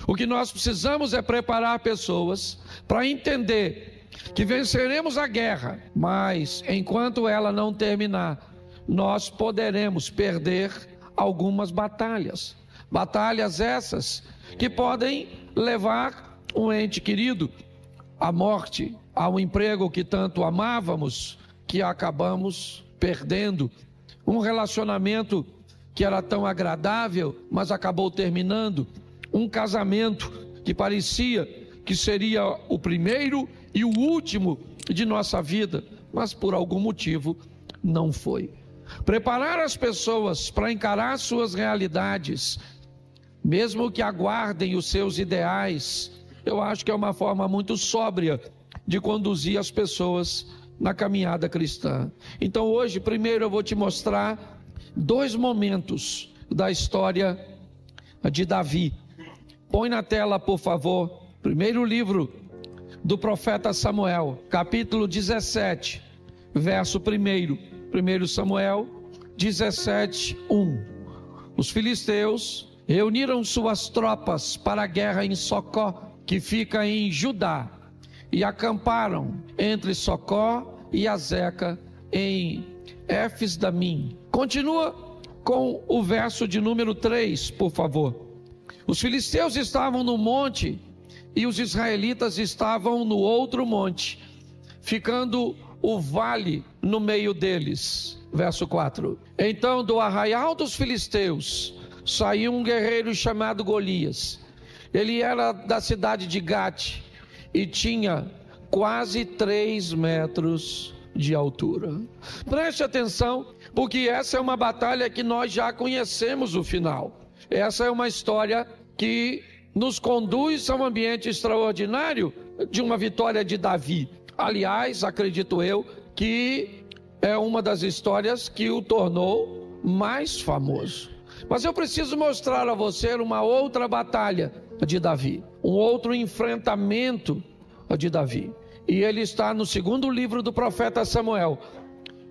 O que nós precisamos é preparar pessoas para entender que venceremos a guerra, mas enquanto ela não terminar, nós poderemos perder algumas batalhas. Batalhas essas que podem levar um ente querido à morte, ao emprego que tanto amávamos, que acabamos perdendo, um relacionamento que era tão agradável, mas acabou terminando, um casamento que parecia que seria o primeiro e o último de nossa vida, mas por algum motivo não foi. Preparar as pessoas para encarar suas realidades, mesmo que aguardem os seus ideais, eu acho que é uma forma muito sóbria de conduzir as pessoas na caminhada cristã. Então hoje, primeiro eu vou te mostrar 2 momentos da história de Davi. Põe na tela, por favor, primeiro livro do profeta Samuel, capítulo 17, verso 1 Samuel 17, 1. Os filisteus reuniram suas tropas para a guerra em Socó, que fica em Judá, e acamparam entre Socó e Azeca em Éfes-Damim. Continua com o verso de número 3, por favor. Os filisteus estavam no monte e os israelitas estavam no outro monte, ficando o vale no meio deles. Verso 4. Então do arraial dos filisteus saiu um guerreiro chamado Golias. Ele era da cidade de Gate e tinha quase 3 metros de altura. Preste atenção, porque essa é uma batalha que nós já conhecemos o final. Essa é uma história que nos conduz a um ambiente extraordinário de uma vitória de Davi. Aliás, acredito eu que é uma das histórias que o tornou mais famoso. Mas eu preciso mostrar a você uma outra batalha de Davi, um outro enfrentamento de Davi. E ele está no segundo livro do profeta Samuel,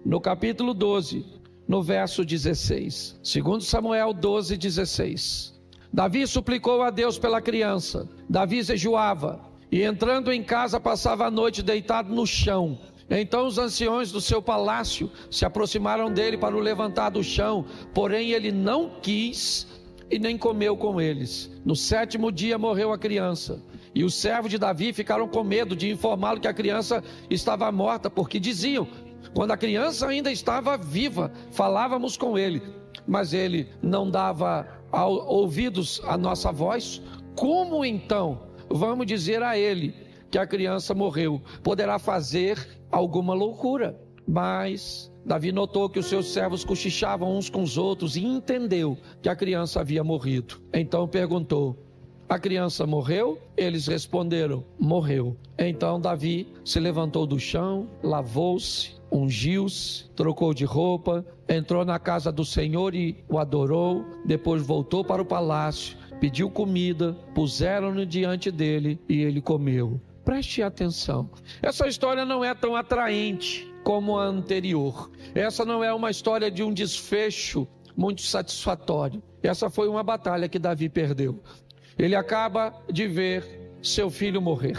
no capítulo 12, no verso 16. 2 Samuel 12, 16. Davi suplicou a Deus pela criança. Davi jejuava e entrando em casa passava a noite deitado no chão. Então os anciões do seu palácio se aproximaram dele para o levantar do chão, porém ele não quis e nem comeu com eles. No 7º dia morreu a criança, e os servos de Davi ficaram com medo de informá-lo que a criança estava morta, porque diziam: quando a criança ainda estava viva, falávamos com ele, mas ele não dava ouvidos à nossa voz. Como então vamos dizer a ele que a criança morreu? Poderá fazer alguma loucura. Mas Davi notou que os seus servos cochichavam uns com os outros e entendeu que a criança havia morrido. Então perguntou: a criança morreu? Eles responderam: morreu. Então Davi se levantou do chão, lavou-se, ungiu-se, trocou de roupa, entrou na casa do Senhor e o adorou. Depois voltou para o palácio, pediu comida, puseram-no diante dele e ele comeu. Preste atenção, essa história não é tão atraente como a anterior. Essa não é uma história de um desfecho muito satisfatório. Essa foi uma batalha que Davi perdeu. Ele acaba de ver seu filho morrer.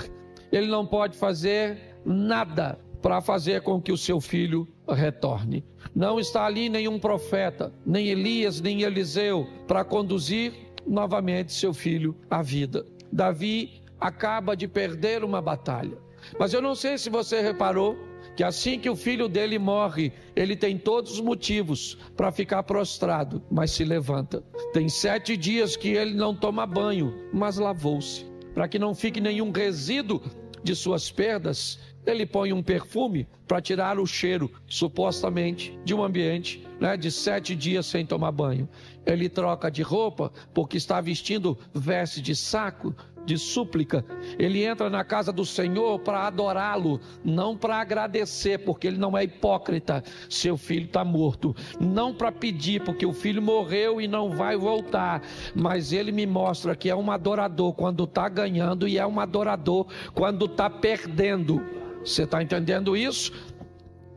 Ele não pode fazer nada para fazer com que o seu filho retorne. Não está ali nenhum profeta, nem Elias, nem Eliseu, para conduzir novamente seu filho à vida. Davi acaba de perder uma batalha. Mas eu não sei se você reparou que assim que o filho dele morre, ele tem todos os motivos para ficar prostrado, mas se levanta. Tem 7 dias que ele não toma banho, mas lavou-se. Para que não fique nenhum resíduo de suas perdas, ele põe um perfume para tirar o cheiro, supostamente, de um ambiente, de 7 dias sem tomar banho. Ele troca de roupa porque está vestindo veste de saco, de súplica. Ele entra na casa do Senhor para adorá-lo, não para agradecer, porque ele não é hipócrita. Seu filho está morto, não para pedir, porque o filho morreu e não vai voltar, mas ele me mostra que é um adorador quando está ganhando e é um adorador quando está perdendo. Você está entendendo isso?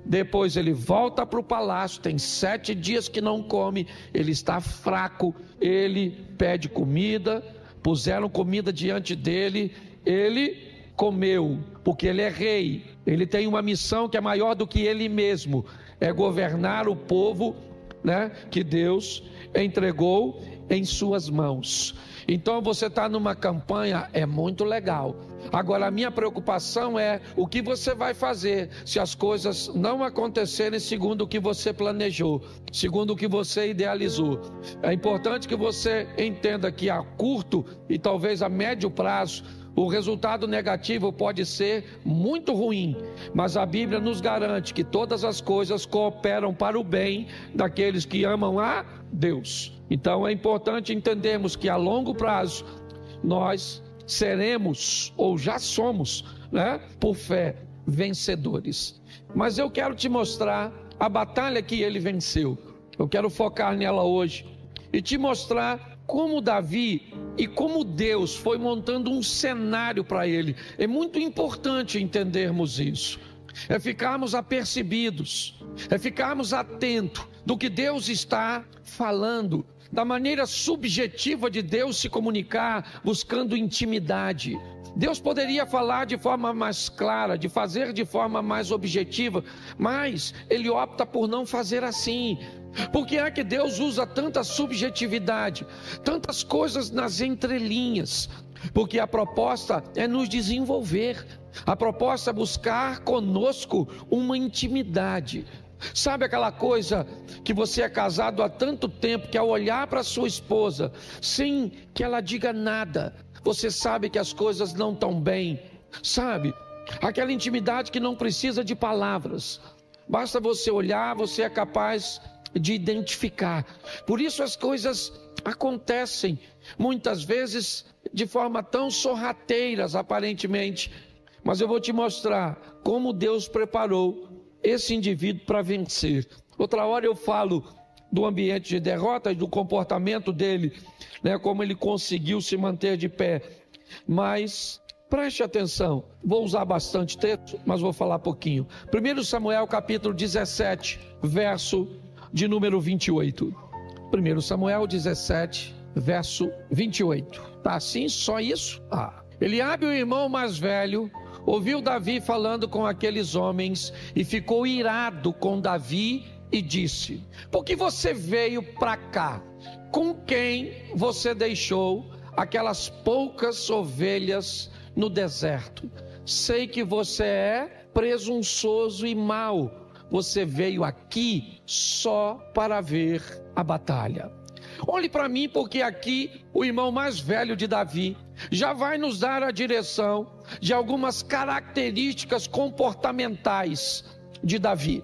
Depois ele volta para o palácio, tem 7 dias que não come, ele está fraco, ele pede comida, puseram comida diante dele, ele comeu, porque ele é rei, ele tem uma missão que é maior do que ele mesmo, é governar o povo, né, que Deus entregou em suas mãos. Então você está numa campanha, é muito legal. Agora a minha preocupação é o que você vai fazer se as coisas não acontecerem segundo o que você planejou, segundo o que você idealizou. É importante que você entenda que a curto e talvez a médio prazo o resultado negativo pode ser muito ruim, mas a Bíblia nos garante que todas as coisas cooperam para o bem daqueles que amam a Deus. Então é importante entendermos que a longo prazo nós seremos, ou já somos, né, por fé, vencedores. Mas eu quero te mostrar a batalha que ele venceu. Eu quero focar nela hoje e te mostrar como Davi e como Deus foi montando um cenário para ele. É muito importante entendermos isso, é ficarmos apercebidos, é ficarmos atentos do que Deus está falando, da maneira subjetiva de Deus se comunicar, buscando intimidade. Deus poderia falar de forma mais clara, de fazer de forma mais objetiva, mas Ele opta por não fazer assim. Por que é que Deus usa tanta subjetividade, tantas coisas nas entrelinhas? Porque a proposta é nos desenvolver, a proposta é buscar conosco uma intimidade. Sabe aquela coisa que você é casado há tanto tempo que ao olhar para sua esposa, sem que ela diga nada, você sabe que as coisas não estão bem, sabe? Aquela intimidade que não precisa de palavras, basta você olhar, você é capaz de identificar. Por isso as coisas acontecem muitas vezes de forma tão sorrateiras aparentemente, mas eu vou te mostrar como Deus preparou esse indivíduo para vencer. Outra hora eu falo do ambiente de derrota e do comportamento dele, né, como ele conseguiu se manter de pé. Mas preste atenção, vou usar bastante texto, mas vou falar pouquinho. 1 Samuel capítulo 17, verso de número 28. 1 Samuel 17, verso 28. Tá assim, só isso? Eliabe, o irmão mais velho, ouviu Davi falando com aqueles homens e ficou irado com Davi e disse: por que você veio para cá? Com quem você deixou aquelas poucas ovelhas no deserto? Sei que você é presunçoso e mau. Você veio aqui só para ver a batalha. Olhe para mim, porque aqui o irmão mais velho de Davi já vai nos dar a direção de algumas características comportamentais de Davi.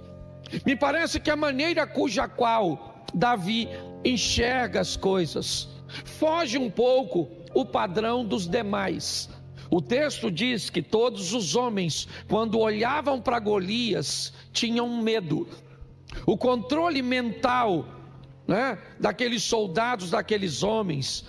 Me parece que a maneira cuja qual Davi enxerga as coisas foge um pouco o padrão dos demais. O texto diz que todos os homens, quando olhavam para Golias, tinham medo. O controle mental, né, daqueles soldados, daqueles homens,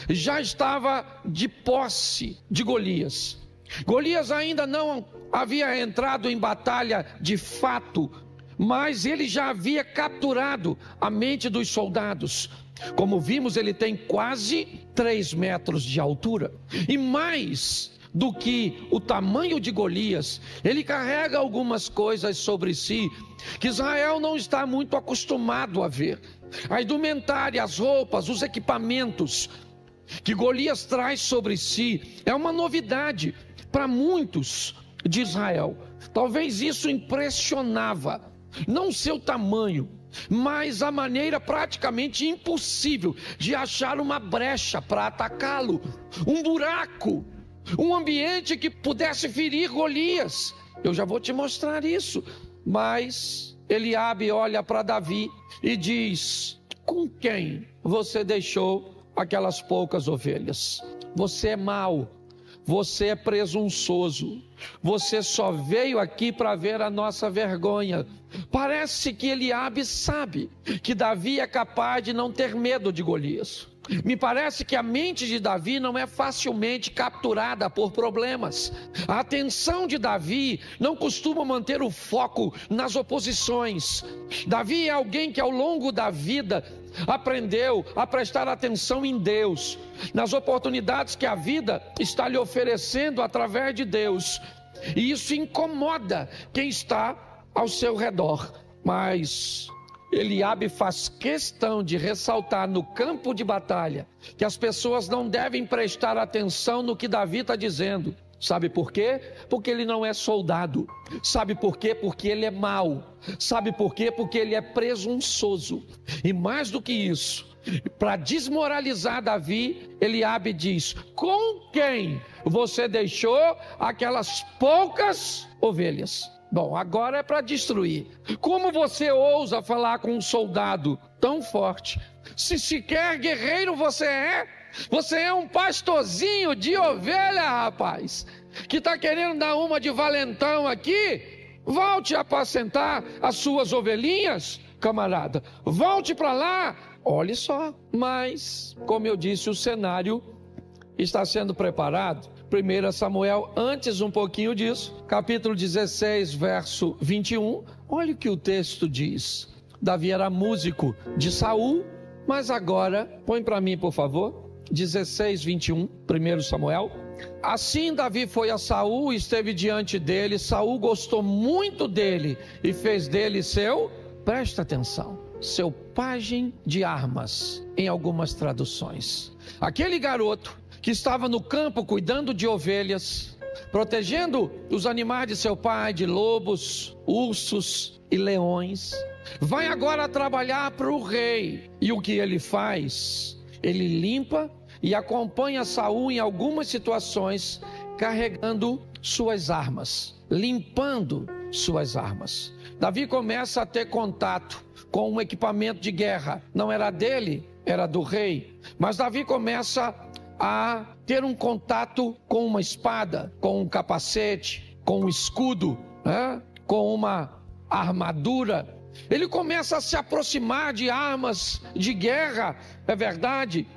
já estava de posse de Golias. Golias ainda não havia entrado em batalha de fato, mas ele já havia capturado a mente dos soldados. Como vimos, ele tem quase 3 metros de altura. E mais do que o tamanho de Golias, ele carrega algumas coisas sobre si que Israel não está muito acostumado a ver. A indumentária, as roupas, os equipamentos que Golias traz sobre si é uma novidade para muitos de Israel. Talvez isso impressionava, não seu tamanho, mas a maneira praticamente impossível de achar uma brecha para atacá-lo, um buraco, um ambiente que pudesse ferir Golias. Eu já vou te mostrar isso. Mas Eliabe olha para Davi e diz: com quem você deixou aquelas poucas ovelhas? Você é mau, você é presunçoso, você só veio aqui para ver a nossa vergonha. Parece que Eliabe sabe que Davi é capaz de não ter medo de Golias. Me parece que a mente de Davi não é facilmente capturada por problemas. A atenção de Davi não costuma manter o foco nas oposições. Davi é alguém que ao longo da vida aprendeu a prestar atenção em Deus, nas oportunidades que a vida está lhe oferecendo através de Deus. E isso incomoda quem está ao seu redor. Mas Eliabe faz questão de ressaltar no campo de batalha que as pessoas não devem prestar atenção no que Davi está dizendo. Sabe por quê? Porque ele não é soldado. Sabe por quê? Porque ele é mau. Sabe por quê? Porque ele é presunçoso. E mais do que isso, para desmoralizar Davi, Eliabe diz: com quem você deixou aquelas poucas ovelhas? Bom, agora é para destruir. Como você ousa falar com um soldado tão forte? Se sequer guerreiro você é? Você é um pastorzinho de ovelha, rapaz, que está querendo dar uma de valentão aqui? Volte a apacentar as suas ovelhinhas, camarada. Volte para lá. Olhe só. Mas, como eu disse, o cenário está sendo preparado. 1 Samuel, antes um pouquinho disso, capítulo 16, verso 21. Olha o que o texto diz. Davi era músico de Saul, mas agora, põe para mim, por favor. 16, 21, 1 Samuel. Assim Davi foi a Saul e esteve diante dele. Saul gostou muito dele e fez dele seu, presta atenção, seu pajem de armas, em algumas traduções. Aquele garoto que estava no campo cuidando de ovelhas, protegendo os animais de seu pai, de lobos, ursos e leões, vai agora trabalhar para o rei. E o que ele faz? Ele limpa e acompanha Saul em algumas situações, carregando suas armas, limpando suas armas. Davi começa a ter contato com um equipamento de guerra. Não era dele, era do rei. Mas Davi começa a ter um contato com uma espada, com um capacete, com um escudo, com uma armadura. Ele começa a se aproximar de armas de guerra, é verdade.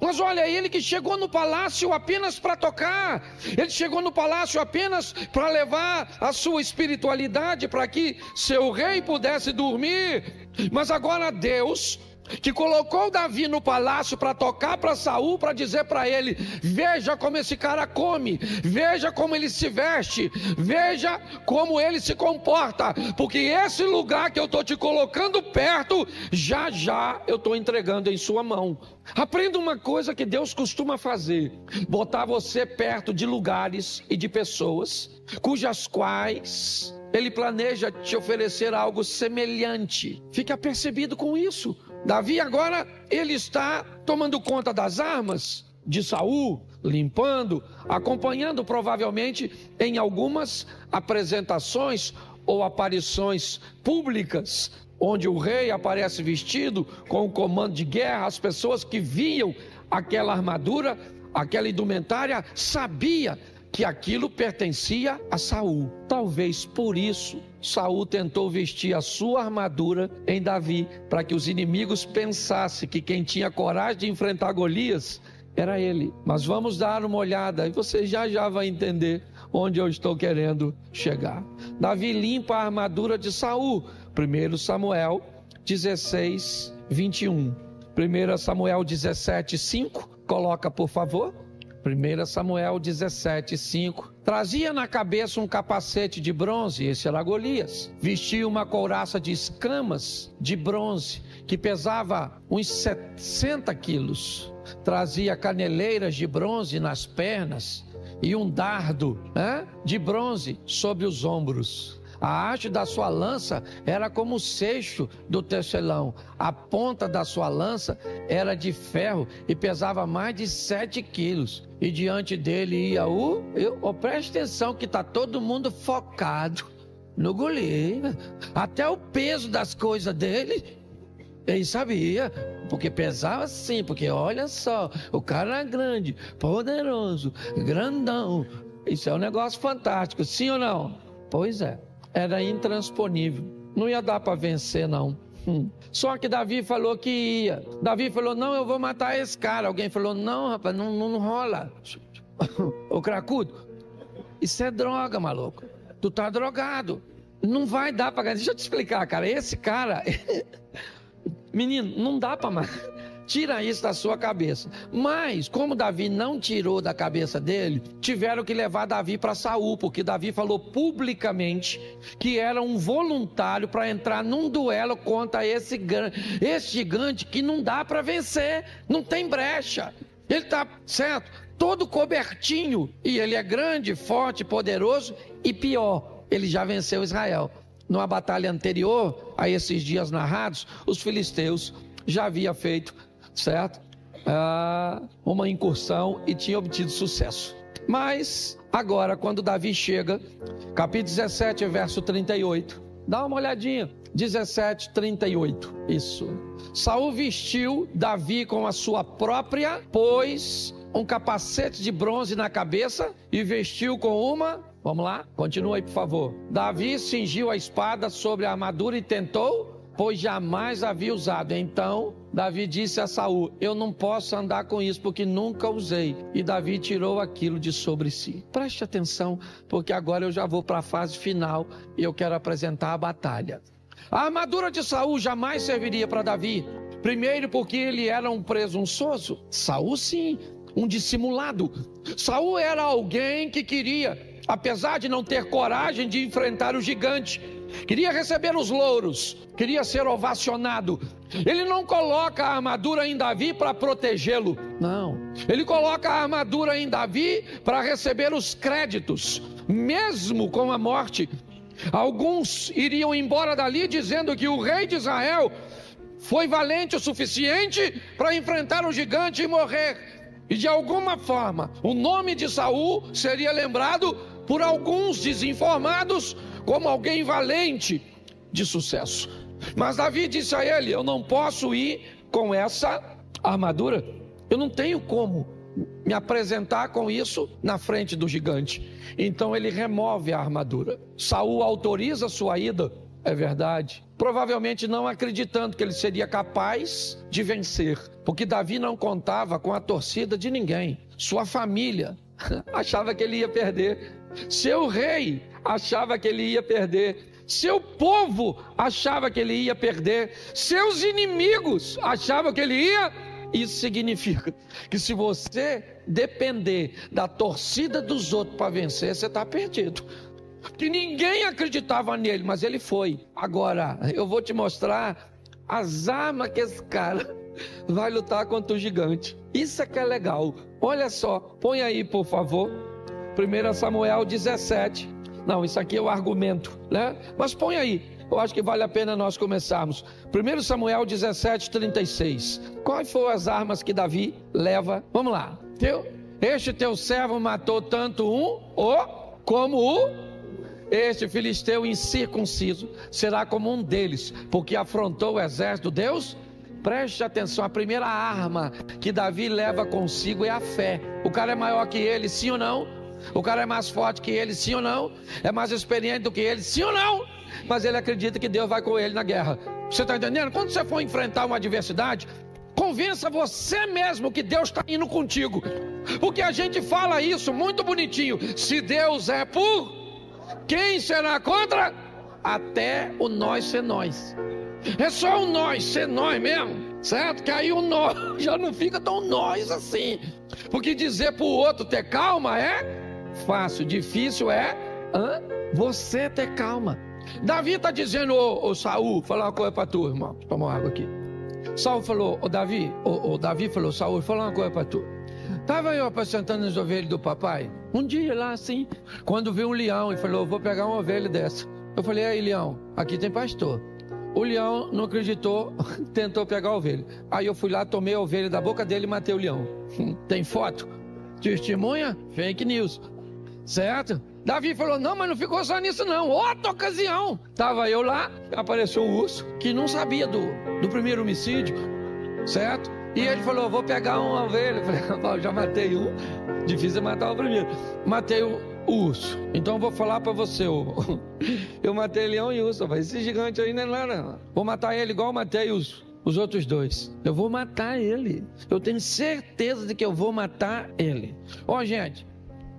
Mas olha, ele que chegou no palácio apenas para tocar, ele chegou no palácio apenas para levar a sua espiritualidade para que seu rei pudesse dormir. Mas agora Deus, que colocou Davi no palácio para tocar para Saul, para dizer para ele: veja como esse cara come, veja como ele se veste, veja como ele se comporta, porque esse lugar que eu estou te colocando perto, já já eu estou entregando em sua mão. Aprenda uma coisa que Deus costuma fazer: botar você perto de lugares e de pessoas cujas quais Ele planeja te oferecer algo semelhante. Fique apercebido com isso. Davi agora, ele está tomando conta das armas de Saul, limpando, acompanhando provavelmente em algumas apresentações ou aparições públicas, onde o rei aparece vestido com o comando de guerra. As pessoas que viam aquela armadura, aquela indumentária, sabia que aquilo pertencia a Saul. Talvez por isso Saul tentou vestir a sua armadura em Davi, para que os inimigos pensassem que quem tinha coragem de enfrentar Golias era ele. Mas vamos dar uma olhada e você já vai entender onde eu estou querendo chegar. Davi limpa a armadura de Saul. 1 Samuel 16, 21. 1 Samuel 17, 5. Coloca, por favor. 1 Samuel 17, 5. Trazia na cabeça um capacete de bronze, esse era Golias. Vestia uma couraça de escamas de bronze, que pesava uns 60 quilos. Trazia caneleiras de bronze nas pernas e um dardo de bronze sobre os ombros. A haste da sua lança era como o seixo do tecelão. A ponta da sua lança era de ferro e pesava mais de 7 quilos. E diante dele ia preste atenção que está todo mundo focado no Golias. Até o peso das coisas dele, ele sabia, porque pesava sim, porque olha só, o cara é grande, poderoso, grandão. Isso é um negócio fantástico, sim ou não? Pois é. Era intransponível, não ia dar para vencer não. Só que Davi falou que ia. Davi falou: não, eu vou matar esse cara. Alguém falou: não, rapaz, não rola. Ô cracudo, isso é droga, maluco. Tu tá drogado, não vai dar para ganhar. Deixa eu te explicar, cara. Esse cara Menino, não dá para mais. Tira isso da sua cabeça. Mas, como Davi não tirou da cabeça dele, tiveram que levar Davi para Saul, porque Davi falou publicamente que era um voluntário para entrar num duelo contra esse gigante que não dá para vencer, não tem brecha. Ele está, certo, todo cobertinho, e ele é grande, forte, poderoso, e pior, ele já venceu Israel. Numa batalha anterior a esses dias narrados, os filisteus já haviam feito, certo, uma incursão e tinha obtido sucesso. Mas agora, quando Davi chega, capítulo 17, verso 38, dá uma olhadinha, 17, 38, isso. Saul vestiu Davi com a sua própria, pôs um capacete de bronze na cabeça e vestiu com uma, vamos lá, continua aí por favor. Davi cingiu a espada sobre a armadura e tentou, pois jamais havia usado. Então Davi disse a Saul: eu não posso andar com isso, porque nunca usei. E Davi tirou aquilo de sobre si. Preste atenção, porque agora eu já vou para a fase final e eu quero apresentar a batalha. A armadura de Saul jamais serviria para Davi. Primeiro, porque ele era um presunçoso. Saul sim, um dissimulado. Saul era alguém que queria, apesar de não ter coragem de enfrentar o gigante, queria receber os louros, queria ser ovacionado. Ele não coloca a armadura em Davi para protegê-lo, não. Ele coloca a armadura em Davi para receber os créditos, mesmo com a morte. Alguns iriam embora dali dizendo que o rei de Israel foi valente o suficiente para enfrentar o gigante e morrer. E de alguma forma, o nome de Saul seria lembrado por alguns desinformados como alguém valente de sucesso. Mas Davi disse a ele: eu não posso ir com essa armadura, eu não tenho como me apresentar com isso na frente do gigante. Então ele remove a armadura. Saul autoriza sua ida, é verdade, provavelmente não acreditando que ele seria capaz de vencer, porque Davi não contava com a torcida de ninguém. Sua família achava que ele ia perder, seu rei achava que ele ia perder, seu povo achava que ele ia perder, seus inimigos achavam que ele ia. Isso significa que se você depender da torcida dos outros para vencer, você está perdido. Que ninguém acreditava nele, mas ele foi. Agora, eu vou te mostrar as armas que esse cara vai lutar contra o gigante. Isso é que é legal. Olha só, põe aí por favor, 1 Samuel 17. Não, isso aqui é o argumento, né? Mas põe aí. Eu acho que vale a pena nós começarmos. 1 Samuel 17, 36. Quais foram as armas que Davi leva? Vamos lá. Este teu servo matou tanto como este filisteu incircunciso. Será como um deles, porque afrontou o exército de Deus. Preste atenção, a primeira arma que Davi leva consigo é a fé. O cara é maior que ele, sim ou não? O cara é mais forte que ele, sim ou não? É mais experiente do que ele, sim ou não? Mas ele acredita que Deus vai com ele na guerra. Você está entendendo? Quando você for enfrentar uma adversidade, convença você mesmo que Deus está indo contigo. Porque a gente fala isso muito bonitinho: se Deus é por, quem será contra? Até o nós ser nós. É só o nós ser nós mesmo, certo? Que aí o nós já não fica tão nós assim. Porque dizer para o outro ter calma é fácil, difícil é você ter calma. Davi está dizendo, Saul, falar uma coisa para tu, irmão. Toma uma água aqui. Saul falou, Davi falou, Saul, falar uma coisa para tu. Estava eu apacentando as ovelhas do papai, um dia lá assim, quando vi um leão e falou: vou pegar uma ovelha dessa. Eu falei: aí leão, aqui tem pastor. O leão não acreditou, tentou pegar a ovelha. Aí eu fui lá, tomei a ovelha da boca dele e matei o leão. Tem foto? Testemunha? Fake news. Certo? Davi falou: não, mas não ficou só nisso não. Outra ocasião, estava eu lá, apareceu um urso que não sabia do primeiro homicídio, certo? E ele falou: vou pegar uma ovelha. Eu falei: já matei um, difícil é matar o primeiro. Matei o urso. Então eu vou falar para você, eu matei leão e urso, mas esse gigante aí não é nada não. Vou matar ele igual eu matei os outros dois. Eu vou matar ele. Eu tenho certeza de que eu vou matar ele. Ó, gente,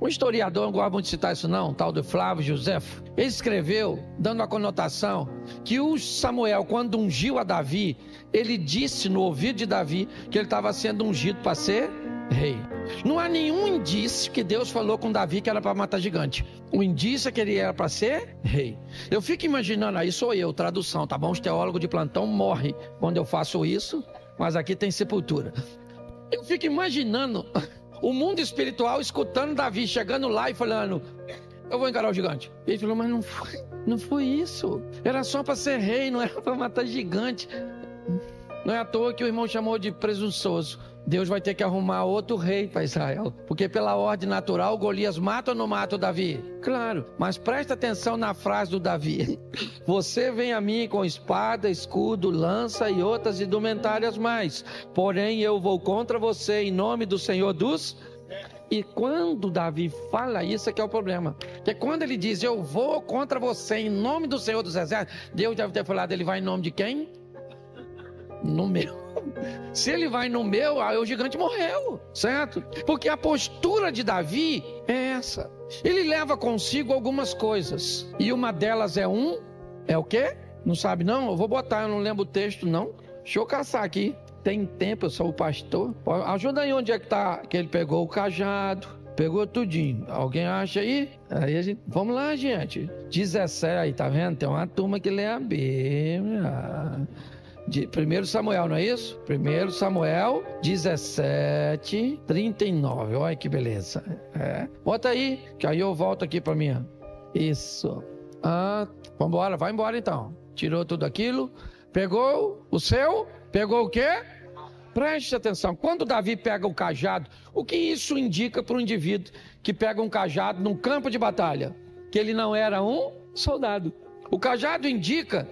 Um historiador, não gosta muito de citar isso não, tal do Flávio Josefo, ele escreveu, dando a conotação, que o Samuel, quando ungiu a Davi, ele disse no ouvido de Davi que ele estava sendo ungido para ser rei. Não há nenhum indício que Deus falou com Davi que era para matar gigante. O indício é que ele era para ser rei. Eu fico imaginando, aí sou eu, tradução, tá bom? Os teólogos de plantão morrem quando eu faço isso, mas aqui tem sepultura. Eu fico imaginando o mundo espiritual escutando Davi chegando lá e falando: eu vou encarar o gigante. Ele falou: mas não foi isso. Era só para ser rei, não era para matar gigante. Não é à toa que o irmão chamou de presunçoso. Deus vai ter que arrumar outro rei para Israel, porque pela ordem natural Golias mata ou não mata o Davi? Claro, mas presta atenção na frase do Davi: você vem a mim com espada, escudo, lança e outras indumentárias mais, porém eu vou contra você em nome do Senhor dos... E quando Davi fala isso, é que é o problema, porque quando ele diz eu vou contra você em nome do Senhor dos Exércitos, Deus deve ter falado: ele vai em nome de quem? No meu. Se ele vai no meu, aí o gigante morreu, certo? Porque a postura de Davi é essa. Ele leva consigo algumas coisas, e uma delas é o quê? Não sabe não? Eu vou botar, eu não lembro o texto não. Deixa eu caçar aqui. Tem tempo, eu sou o pastor. Ajuda aí, onde é que tá? Que ele pegou o cajado, pegou tudinho. Alguém acha aí? Aí a gente, vamos lá, gente. 17, aí tá vendo? Tem uma turma que lê a Bíblia. De 1 Samuel, não é isso? 1 Samuel 17, 39. Olha que beleza. Bota aí, que aí eu volto aqui para mim. Isso. Vamos embora, vai embora então. Tirou tudo aquilo, pegou o seu, pegou o quê? Preste atenção, quando Davi pega o cajado, o que isso indica para um indivíduo que pega um cajado num campo de batalha? Que ele não era um soldado. O cajado indica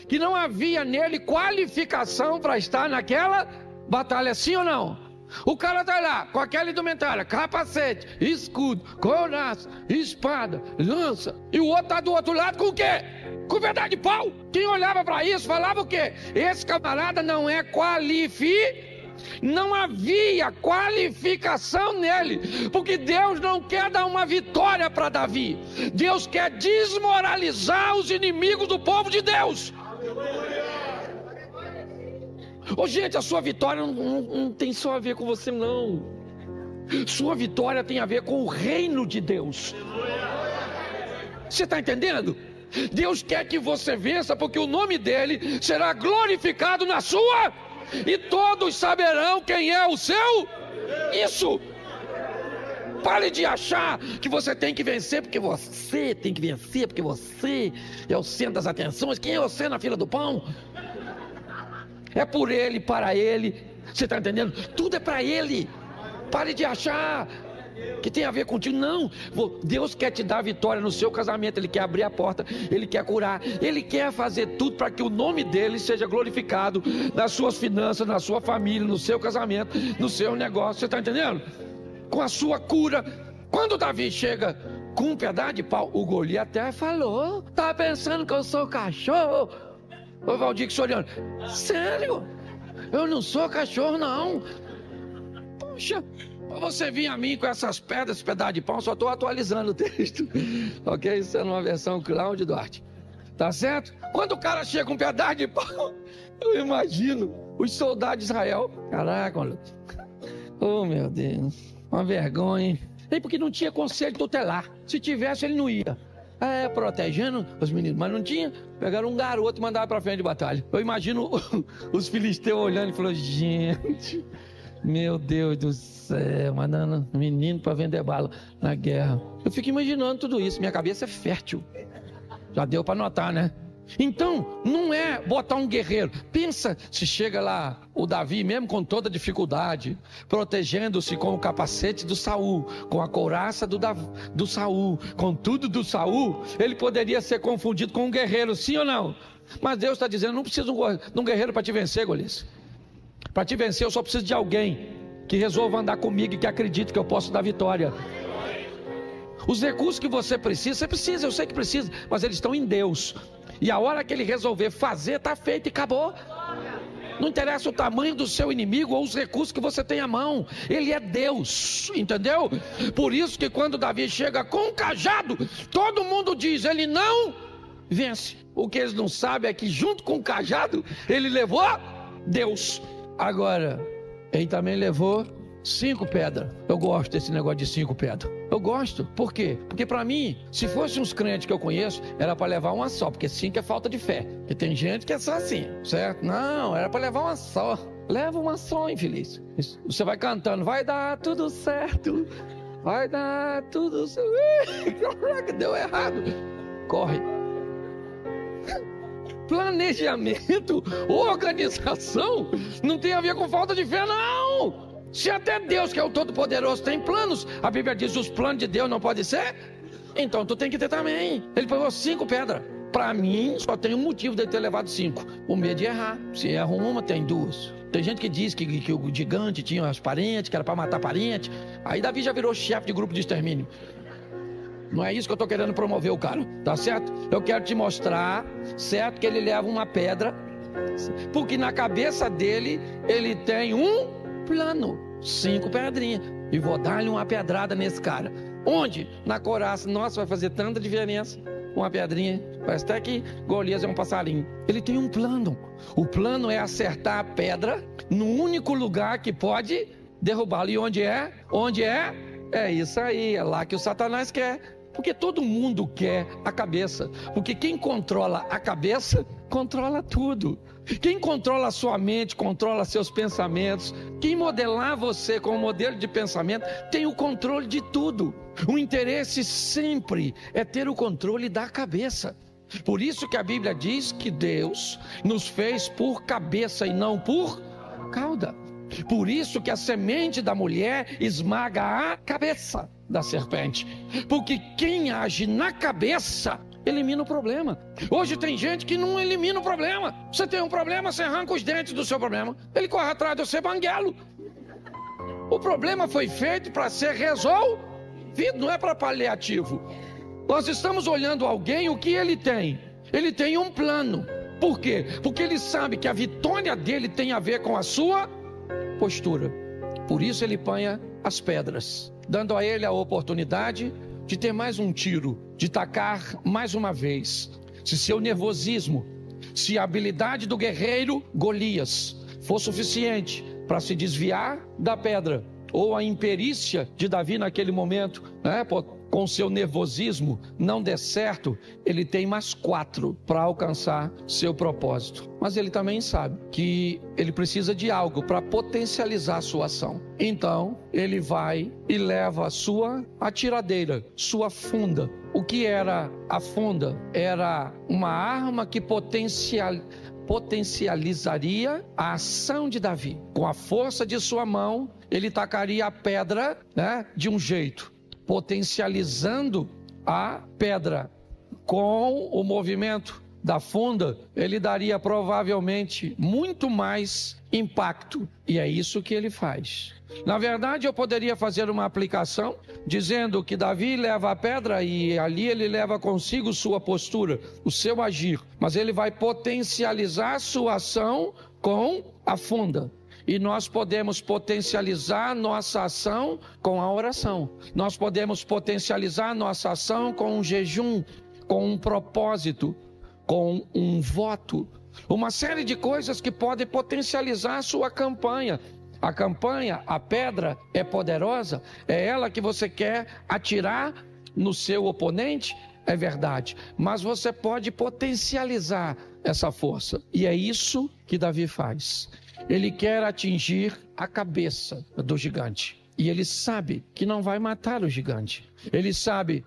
que não havia nele qualificação para estar naquela batalha, sim ou não? O cara está lá com aquela indumentária, capacete, escudo, couraça, espada, lança, e o outro está do outro lado com o quê? Com pedaço de pau. Quem olhava para isso falava o quê? Esse camarada não é qualificado. Não havia qualificação nele, porque Deus não quer dar uma vitória para Davi. Deus quer desmoralizar os inimigos do povo de Deus. Gente, a sua vitória não tem só a ver com você não. Sua vitória tem a ver com o reino de Deus. Você está entendendo? Deus quer que você vença, porque o nome dele será glorificado na sua, e todos saberão quem é o seu. Isso. Pare de achar que você tem que vencer porque você tem que vencer, porque você é o centro das atenções. Quem é você na fila do pão? É por ele, para ele. Você está entendendo? Tudo é para ele. Pare de achar que tem a ver contigo. Não, Deus quer te dar vitória no seu casamento. Ele quer abrir a porta, Ele quer curar, Ele quer fazer tudo para que o nome dele seja glorificado nas suas finanças, na sua família, no seu casamento, no seu negócio. Você está entendendo? Com a sua cura. Quando Davi chega com um pedaço de pau, o Golias até falou: tá pensando que eu sou cachorro? Ô Valdir, que olhando, sério? Eu não sou cachorro não. Poxa, você vinha a mim com essas pedras, esse pedaço de pau, só estou atualizando o texto. Ok? Isso é numa versão Cláudio Duarte. Tá certo? Quando o cara chega com um pedaço de pau, eu imagino os soldados de Israel. Caraca, maluco. Oh, meu Deus. Uma vergonha, hein? E porque não tinha conselho tutelar. Se tivesse, ele não ia. Protegendo os meninos, mas não tinha. Pegaram um garoto e mandaram para frente de batalha. Eu imagino os filisteus olhando e falando: gente, meu Deus do céu, mandando menino para vender bala na guerra. Eu fico imaginando tudo isso. Minha cabeça é fértil. Já deu para notar, né? Então, não é botar um guerreiro. Pensa se chega lá o Davi, mesmo com toda dificuldade, protegendo-se com o capacete do Saul, com a couraça do Saul, com tudo do Saul, ele poderia ser confundido com um guerreiro, sim ou não? Mas Deus está dizendo: não preciso de um guerreiro para te vencer, Golias. Para te vencer eu só preciso de alguém que resolva andar comigo e que acredite que eu posso dar vitória. Os recursos que você precisa, eu sei que precisa, mas eles estão em Deus. E a hora que ele resolver fazer, está feito e acabou. Não interessa o tamanho do seu inimigo ou os recursos que você tem à mão. Ele é Deus, entendeu? Por isso que quando Davi chega com um cajado, todo mundo diz, ele não vence. O que eles não sabem é que junto com o cajado, ele levou Deus. Agora, ele também levou 5 pedras. Eu gosto desse negócio de 5 pedras. Eu gosto. Por quê? Porque para mim, se fosse uns crentes que eu conheço, era para levar uma só, porque 5 é falta de fé. Porque tem gente que é só assim, certo? Não, era para levar uma só. Leva uma só, infeliz. Você vai cantando, vai dar tudo certo. Vai dar tudo certo. Caraca, deu errado. Corre. Planejamento, organização, não tem a ver com falta de fé, não. Se até Deus, que é o Todo-Poderoso, tem planos, a Bíblia diz que os planos de Deus não podem ser, então tu tem que ter também. Ele pegou 5 pedras. Para mim, só tem um motivo de ele ter levado 5: o medo de errar. Se erra uma, tem 2. Tem gente que diz que o gigante tinha as parentes, que era para matar parente. Aí Davi já virou chefe de grupo de extermínio. Não é isso que eu estou querendo promover o cara, tá certo? Eu quero te mostrar, certo, que ele leva uma pedra, porque na cabeça dele, ele tem um plano, 5 pedrinhas, e vou dar-lhe uma pedrada nesse cara. Onde? Na coraça. Nossa, vai fazer tanta diferença. Uma pedrinha, parece até que Golias é um passarinho. Ele tem um plano. O plano é acertar a pedra no único lugar que pode derrubá-lo. E onde é? Onde é? É isso aí, é lá que o Satanás quer. Porque todo mundo quer a cabeça. Porque quem controla a cabeça, controla tudo. Quem controla a sua mente, controla seus pensamentos. Quem modelar você como modelo de pensamento, tem o controle de tudo. O interesse sempre é ter o controle da cabeça. Por isso que a Bíblia diz que Deus nos fez por cabeça e não por cauda. Por isso que a semente da mulher esmaga a cabeça da serpente. Porque quem age na cabeça elimina o problema. Hoje tem gente que não elimina o problema. Você tem um problema, você arranca os dentes do seu problema. Ele corre atrás de você, banguelo. O problema foi feito para ser resolvido, não é para paliativo. Nós estamos olhando alguém, o que ele tem? Ele tem um plano. Por quê? Porque ele sabe que a vitória dele tem a ver com a sua postura. Por isso ele apanha as pedras, dando a ele a oportunidade de ter mais um tiro, de tacar mais uma vez. Se seu nervosismo, se a habilidade do guerreiro Golias for suficiente para se desviar da pedra, ou a imperícia de Davi naquele momento, né, com seu nervosismo não der certo, ele tem mais 4 para alcançar seu propósito. Mas ele também sabe que ele precisa de algo para potencializar a sua ação. Então ele vai e leva a sua atiradeira, sua funda. O que era a funda? Era uma arma que potencializaria a ação de Davi. Com a força de sua mão, ele tacaria a pedra, né, de um jeito, potencializando a pedra. Com o movimento da funda, ele daria provavelmente muito mais impacto. E é isso que ele faz. Na verdade, eu poderia fazer uma aplicação dizendo que Davi leva a pedra e ali ele leva consigo sua postura, o seu agir. Mas ele vai potencializar sua ação com a funda. E nós podemos potencializar nossa ação com a oração. Nós podemos potencializar nossa ação com um jejum, com um propósito, com um voto. Uma série de coisas que podem potencializar a sua campanha. A campanha, a pedra é poderosa, é ela que você quer atirar no seu oponente, é verdade. Mas você pode potencializar essa força. E é isso que Davi faz. Ele quer atingir a cabeça do gigante. E ele sabe que não vai matar o gigante. Ele sabe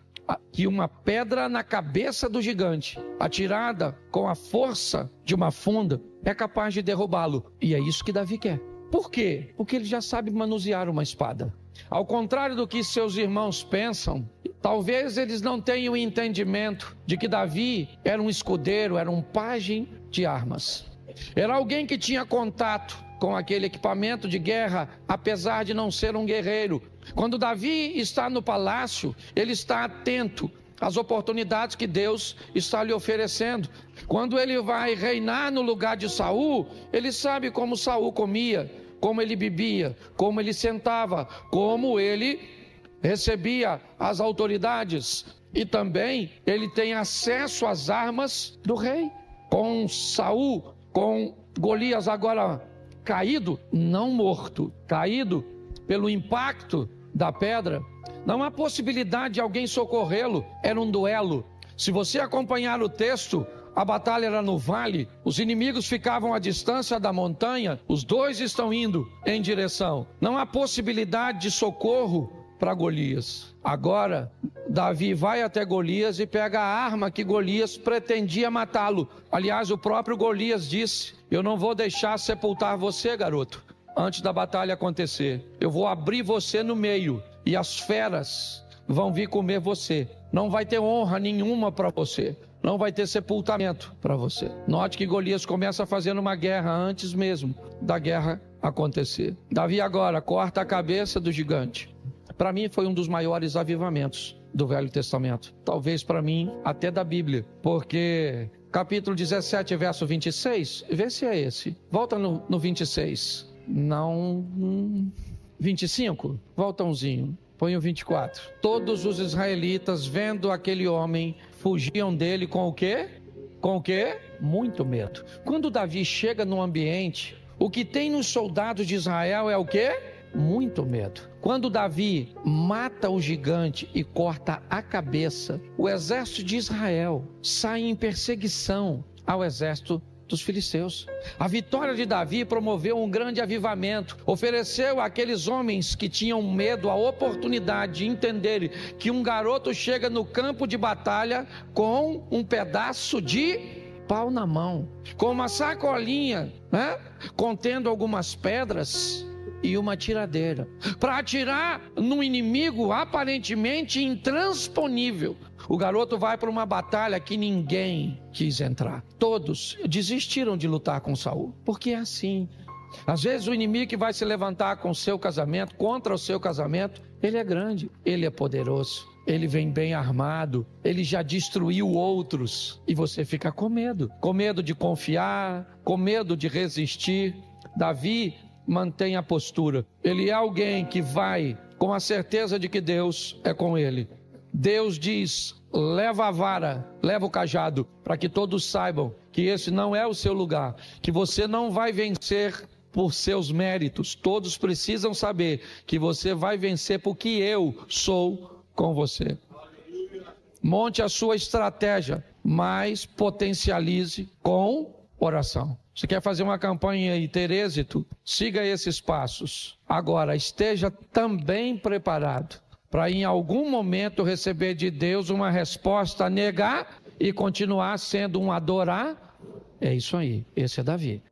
que uma pedra na cabeça do gigante, atirada com a força de uma funda, é capaz de derrubá-lo. E é isso que Davi quer. Por quê? Porque ele já sabe manusear uma espada. Ao contrário do que seus irmãos pensam, talvez eles não tenham entendimento de que Davi era um escudeiro, era um pajem de armas. Era alguém que tinha contato com aquele equipamento de guerra, apesar de não ser um guerreiro. Quando Davi está no palácio, ele está atento as oportunidades que Deus está lhe oferecendo. Quando ele vai reinar no lugar de Saul, ele sabe como Saul comia, como ele bebia, como ele sentava, como ele recebia as autoridades. E também ele tem acesso às armas do rei. Com Saul, com Golias agora caído, não morto, caído pelo impacto da pedra, não há possibilidade de alguém socorrê-lo. Era um duelo. Se você acompanhar o texto, a batalha era no vale, os inimigos ficavam à distância da montanha, os dois estão indo em direção. Não há possibilidade de socorro para Golias. Agora, Davi vai até Golias e pega a arma que Golias pretendia matá-lo. Aliás, o próprio Golias disse: eu não vou deixar sepultar você, garoto, antes da batalha acontecer. Eu vou abrir você no meio e as feras vão vir comer você. Não vai ter honra nenhuma para você. Não vai ter sepultamento para você. Note que Golias começa fazendo uma guerra antes mesmo da guerra acontecer. Davi agora corta a cabeça do gigante. Para mim foi um dos maiores avivamentos do Velho Testamento. Talvez para mim até da Bíblia. Porque capítulo 17, verso 26, vê se é esse. Volta no 26. Não... 25? Volta umzinho. Põe o 24. Todos os israelitas, vendo aquele homem, fugiam dele com o quê? Com o quê? Muito medo. Quando Davi chega no ambiente, o que tem nos soldados de Israel é o quê? Muito medo. Quando Davi mata o gigante e corta a cabeça, o exército de Israel sai em perseguição ao exército dos filisteus. A vitória de Davi promoveu um grande avivamento, ofereceu àqueles homens que tinham medo a oportunidade de entenderem que um garoto chega no campo de batalha com um pedaço de pau na mão, com uma sacolinha, contendo algumas pedras e uma tiradeira, para atirar num inimigo aparentemente intransponível. O garoto vai para uma batalha que ninguém quis entrar. Todos desistiram de lutar com Saul, porque é assim. Às vezes o inimigo que vai se levantar com o seu casamento, contra o seu casamento, ele é grande, ele é poderoso, ele vem bem armado, ele já destruiu outros, e você fica com medo de confiar, com medo de resistir. Davi mantém a postura. Ele é alguém que vai com a certeza de que Deus é com ele. Deus diz: leva a vara, leva o cajado, para que todos saibam que esse não é o seu lugar, que você não vai vencer por seus méritos. Todos precisam saber que você vai vencer porque eu sou com você. Monte a sua estratégia, mas potencialize com oração. Você quer fazer uma campanha e ter êxito? Siga esses passos. Agora, esteja também preparado para em algum momento receber de Deus uma resposta a negar e continuar sendo um adorar. É isso aí, esse é Davi.